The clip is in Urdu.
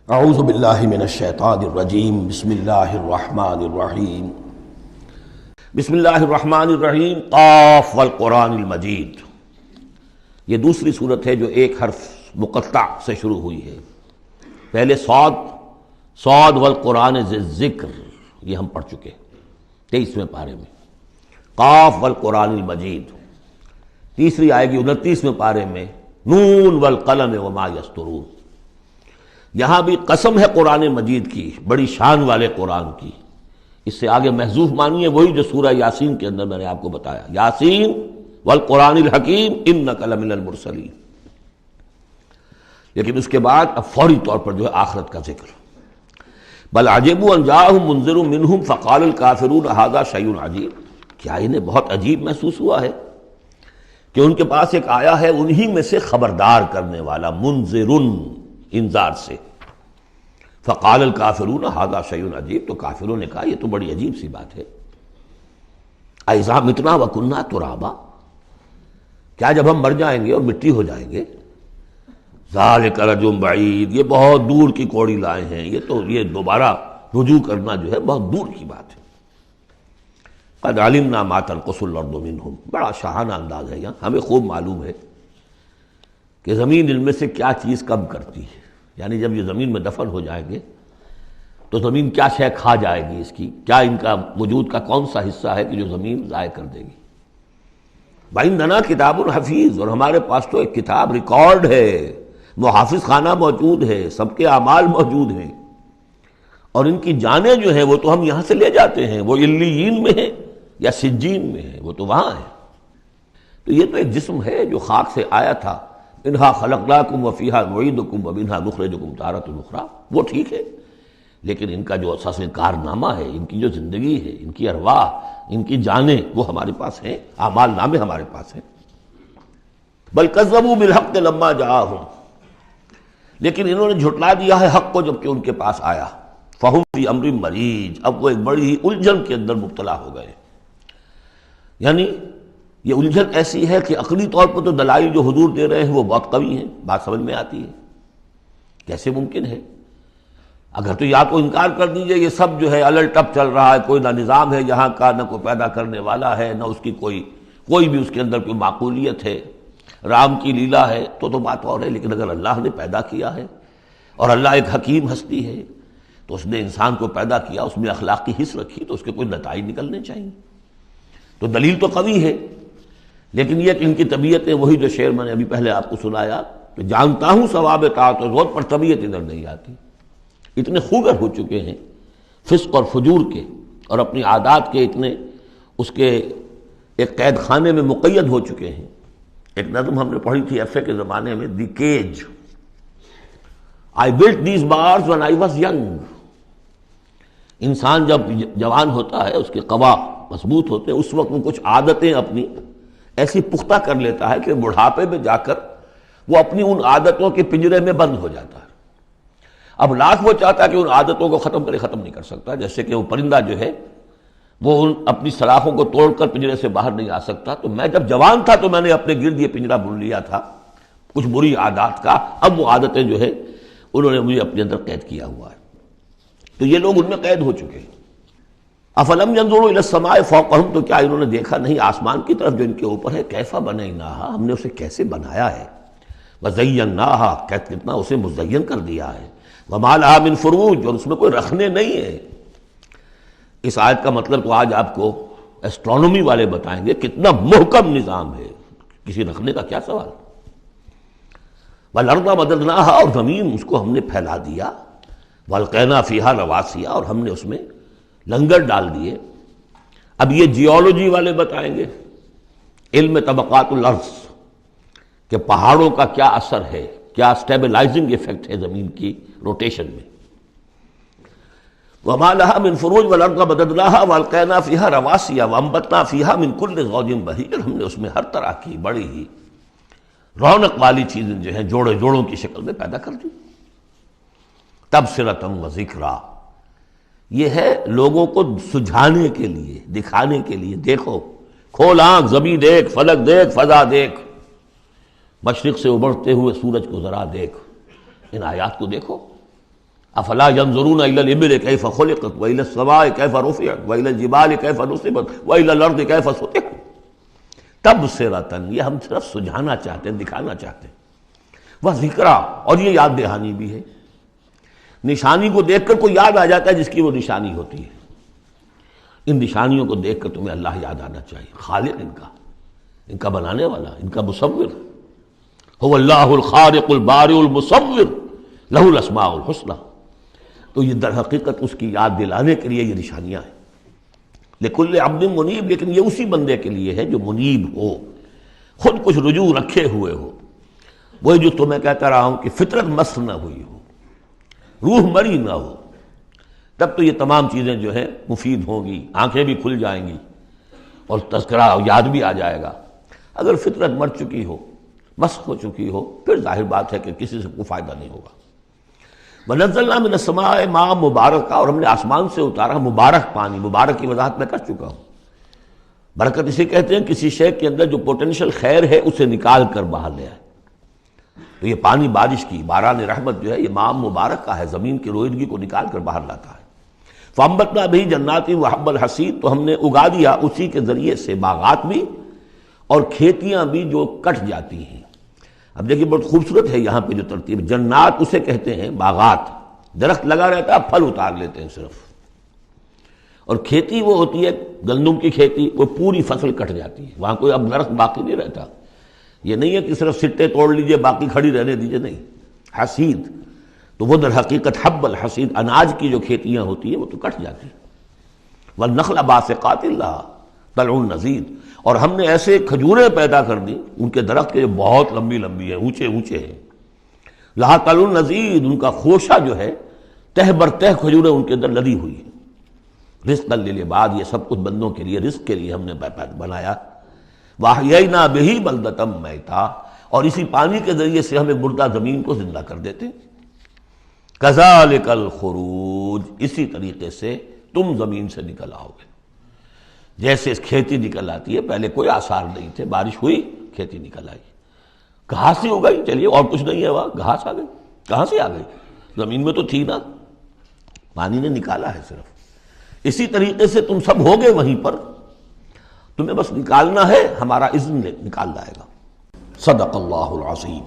اعوذ باللہ من الشیطان الرجیم بسم اللہ الرحمن الرحیم بسم اللہ الرحمن الرحیم قاف والقرآن المجید۔ یہ دوسری صورت ہے جو ایک حرف مقطع سے شروع ہوئی ہے۔ پہلے صاد والقرآن ذی الذکر، یہ ہم پڑھ چکے 23ویں پارے میں۔ قاف والقرآن المجید تیسری آئے گی 29ویں پارے میں، نون والقلم وما یسطرون۔ یہاں بھی قسم ہے قرآن مجید کی، بڑی شان والے قرآن کی۔ اس سے آگے محذوف معنی ہے وہی جو سورہ یاسین کے اندر میں نے آپ کو بتایا، یاسین والقرآن الحکیم انک لمن المرسلین۔ لیکن اس کے بعد اب فوری طور پر جو ہے آخرت کا ذکر۔ بل عجبوا ان جاءهم منذر منهم فقال الکافرون ھذا شیء عجیب، کیا انہیں بہت عجیب محسوس ہوا ہے کہ ان کے پاس ایک آیا ہے انہی میں سے خبردار کرنے والا، منذر انذار سے۔ فقال الکافرون ھذا شیء عجیب، تو کافروں نے کہا یہ تو بڑی عجیب سی بات ہے۔ اذا متنا وکنا ترابا، کیا جب ہم مر جائیں گے اور مٹی ہو جائیں گے؟ ذالک رجل بعید، یہ بہت دور کی کوڑی لائے ہیں، یہ دوبارہ رجوع کرنا جو ہے بہت دور کی بات ہے۔ قد علمنا ما تنقص الارض منهم، بڑا شاہانہ انداز ہے یہاں، ہمیں خوب معلوم ہے کہ زمین ان میں سے کیا چیز کم کرتی ہے، یعنی جب یہ زمین میں دفن ہو جائیں گے تو زمین کیا شے کھا جائے گی، اس کی کیا، ان کا وجود کا کون سا حصہ ہے کہ جو زمین ضائع کر دے گی۔ وَعِندَنَا کتاب حفیظ، اور ہمارے پاس تو ایک کتاب ریکارڈ ہے، محافظ خانہ موجود ہے، سب کے اعمال موجود ہیں، اور ان کی جانیں جو ہیں وہ تو ہم یہاں سے لے جاتے ہیں، وہ علیین میں ہے یا سجین میں ہے، وہ تو وہاں ہے۔ تو یہ تو ایک جسم ہے جو خاک سے آیا تھا، منہا خلقناکم وفیہا نعیدکم ومنہا نخرجکم تارۃ اخری، وہ ٹھیک ہے، لیکن ان کا جو اساس کارنامہ ہے، ان کی جو زندگی ہے، ان کی ارواح، ان کی جانیں، وہ ہمارے پاس ہیں، اعمال نامے ہمارے پاس ہیں۔ بل کذبوا بالحق لما جاءہم، لیکن انہوں نے جھٹلا دیا ہے حق کو جب کہ ان کے پاس آیا۔ فہم فی امر مریج، اب وہ ایک بڑی ہی الجھن کے اندر مبتلا ہو گئے۔ یعنی یہ الجھن ایسی ہے کہ عقلی طور پر تو دلائل جو حضور دے رہے ہیں وہ بہت قوی ہیں، بات سمجھ میں آتی ہے، کیسے ممکن ہے؟ اگر تو یا تو انکار کر دیجئے یہ سب جو ہے الٹ ٹپ چل رہا ہے، کوئی نہ نظام ہے یہاں کا، نہ کوئی پیدا کرنے والا ہے، نہ اس کی کوئی بھی اس کے اندر کوئی معقولیت ہے، رام کی لیلا ہے تو بات اور ہے۔ لیکن اگر اللہ نے پیدا کیا ہے اور اللہ ایک حکیم ہستی ہے تو اس نے انسان کو پیدا کیا، اس میں اخلاق کی حص رکھی، تو اس کے کوئی نتائج نکلنے چاہیے۔ تو دلیل تو قوی ہے، لیکن یہ کہ ان کی طبیعتیں وہی جو شعر میں نے ابھی پہلے آپ کو سنایا کہ جانتا ہوں ثواب طاعت و زور، پر طبیعت ادھر نہیں آتی۔ اتنے خوگر ہو چکے ہیں فسق اور فجور کے، اور اپنی عادات کے اتنے اس کے ایک قید خانے میں مقید ہو چکے ہیں۔ ایک نظم ہم نے پڑھی تھی ایف اے کے زمانے میں، the cage, I built these bars when I was young۔ انسان جب جوان ہوتا ہے، اس کے قوا مضبوط ہوتے ہیں، اس وقت وہ کچھ عادتیں اپنی ایسی پختہ کر لیتا ہے کہ بڑھاپے میں جا کر وہ اپنی ان عادتوں کے پنجرے میں بند ہو جاتا ہے۔ اب لاکھ وہ چاہتا ہے کہ ان عادتوں کو ختم نہیں کر سکتا، جیسے کہ وہ پرندہ جو ہے وہ اپنی سلاخوں کو توڑ کر پنجرے سے باہر نہیں آ سکتا۔ تو میں جب جوان تھا تو میں نے اپنے گرد یہ پنجرا بن لیا تھا کچھ بری عادات کا، اب وہ عادتیں جو ہے انہوں نے مجھے اپنے اندر قید کیا ہوا ہے۔ تو یہ لوگ ان میں قید ہو چکے ہیں۔ افلم ینظروا الی السماء فوقہم، تو کیا انہوں نے دیکھا نہیں آسمان کی طرف جو ان کے اوپر ہے؟ کیف بنیناہا، ہم نے اسے کیسے بنایا ہے، وزیناہا، کتنا اسے مزین کر دیا ہے، وما لہا من فروج، اور اس میں کوئی رکھنے نہیں ہے۔ اس آیت کا مطلب تو آج آپ کو ایسٹرونومی والے بتائیں گے، کتنا محکم نظام ہے، کسی رکھنے کا کیا سوال۔ والارض مددناہا، اور زمین اس کو ہم نے پھیلا دیا، والقینا فیہا رواسیا، اور ہم نے اس میں لنگر ڈال دیے۔ اب یہ جیولوجی والے بتائیں گے، علم طبقات الارض، کہ پہاڑوں کا کیا اثر ہے، کیا سٹیبلائزنگ ایفیکٹ ہے زمین کی روٹیشن میں۔ وما لها من فروج والارض مددناها والقینا فیہا رواسیا وانبتنا فیہا من کل زوج بہیج، ہم نے اس میں ہر طرح کی بڑی ہی رونق والی چیزیں جو ہیں جوڑوں کی شکل میں پیدا کر دی۔ تبصرۃ و ذکریٰ، یہ ہے لوگوں کو سجھانے کے لیے، دکھانے کے لیے، دیکھو، کھول آنکھ، زمین دیکھ، فلک دیکھ، فضا دیکھ، مشرق سے ابھرتے ہوئے سورج کو ذرا دیکھ، ان آیات کو دیکھو۔ افلا ينظرون الى الابل كيف خلقت والى السماء كيف رفعت والى الجبال كيف نصبت والى الارض كيف سطحت تبصرۃ، یہ ہم صرف سجھانا چاہتے ہیں، دکھانا چاہتے ہیں، وہ ذکرا، اور یہ یاد دہانی بھی ہے۔ نشانی کو دیکھ کر کوئی یاد آ جاتا ہے جس کی وہ نشانی ہوتی ہے، ان نشانیوں کو دیکھ کر تمہیں اللہ یاد آنا چاہیے، خالق ان کا بنانے والا، ان کا مصور، هو اللہ الخالق البارئ المصور لہ الاسماء الحسنی۔ تو یہ در حقیقت اس کی یاد دلانے کے لیے یہ نشانیاں ہیں۔ لکل عبد منیب، لیکن یہ اسی بندے کے لیے ہے جو منیب ہو، خود کچھ رجوع رکھے ہوئے ہو، وہی جو تمہیں کہتا رہا ہوں کہ فطرت مس نہ ہوئی ہو، روح مری نہ ہو، تب تو یہ تمام چیزیں جو ہیں مفید ہوں گی، آنکھیں بھی کھل جائیں گی اور تذکرہ یاد بھی آ جائے گا۔ اگر فطرت مر چکی ہو، مسخ ہو چکی ہو، پھر ظاہر بات ہے کہ کسی سے کوئی فائدہ نہیں ہوگا۔ وَنَزَّلْنَا مِنَ السَّمَاءِ مَاءً مُبَارَكًا، اور ہم نے آسمان سے اتارا مبارک پانی، مبارک کی وضاحت میں کر چکا ہوں۔ برکت اسے کہتے ہیں کسی شے کے اندر جو پوٹینشیل خیر ہے اسے نکال کر باہر لے آئے۔ تو یہ پانی بارش کی، باران رحمت جو ہے یہ ماء مبارک کا ہے، زمین کی روئیدگی کو نکال کر باہر لاتا ہے۔ فَأَنبَتْنَا بِهِ جَنَّاتٍ وَحَبَّ الْحَصِيدِ، تو ہم نے اگا دیا اسی کے ذریعے سے باغات بھی اور کھیتیاں بھی جو کٹ جاتی ہیں۔ اب دیکھیے بہت خوبصورت ہے یہاں پہ جو ترتیب، جنات اسے کہتے ہیں باغات، درخت لگا رہتا ہے پھل اتار لیتے ہیں صرف، اور کھیتی وہ ہوتی ہے گندم کی کھیتی، وہ پوری فصل کٹ جاتی ہے، وہاں کوئی اب درخت باقی نہیں رہتا۔ یہ نہیں ہے کہ صرف سٹے توڑ لیجئے باقی کھڑی رہنے دیجئے، نہیں، حصید تو وہ در حقیقت حب الحصید، اناج کی جو کھیتیاں ہوتی ہیں وہ تو کٹ جاتی ہیں۔ والنخل باسقات لها طلع نضید، اور ہم نے ایسے کھجوریں پیدا کر دی ان کے درخت کے جو بہت لمبی لمبی ہیں، اونچے اونچے ہیں، لہا طلع نضید، ان کا خوشہ جو ہے تہ بر تہ کھجوریں ان کے اندر لدی ہوئی ہیں۔ رزقا للعباد، یہ سب کچھ بندوں کے لیے رزق کے لیے ہم نے بنایا۔ وَأَحْيَيْنَا بِهِ بَلْدَةً مَيْتًا، اور اسی پانی کے ذریعے سے ہمیں مردہ زمین کو زندہ کر دیتے۔ كَذَلِكَ الْخُرُوجُ، اسی طریقے سے تم زمین سے نکل آؤ گے، جیسے کھیتی نکل آتی ہے، پہلے کوئی آثار نہیں تھے، بارش ہوئی کھیتی نکل آئی، گھاس ہی ہو گئی، چلیے اور کچھ نہیں ہے، وہاں گھاس آ گئی، کہاں سے آ گئی؟ زمین میں تو تھی نا، پانی نے نکالا ہے صرف۔ اسی طریقے سے تم سب ہوگے وہیں پر، تمہیں بس نکالنا ہے، ہمارا اذن نکال لائے گا۔ صدق اللہ العظیم۔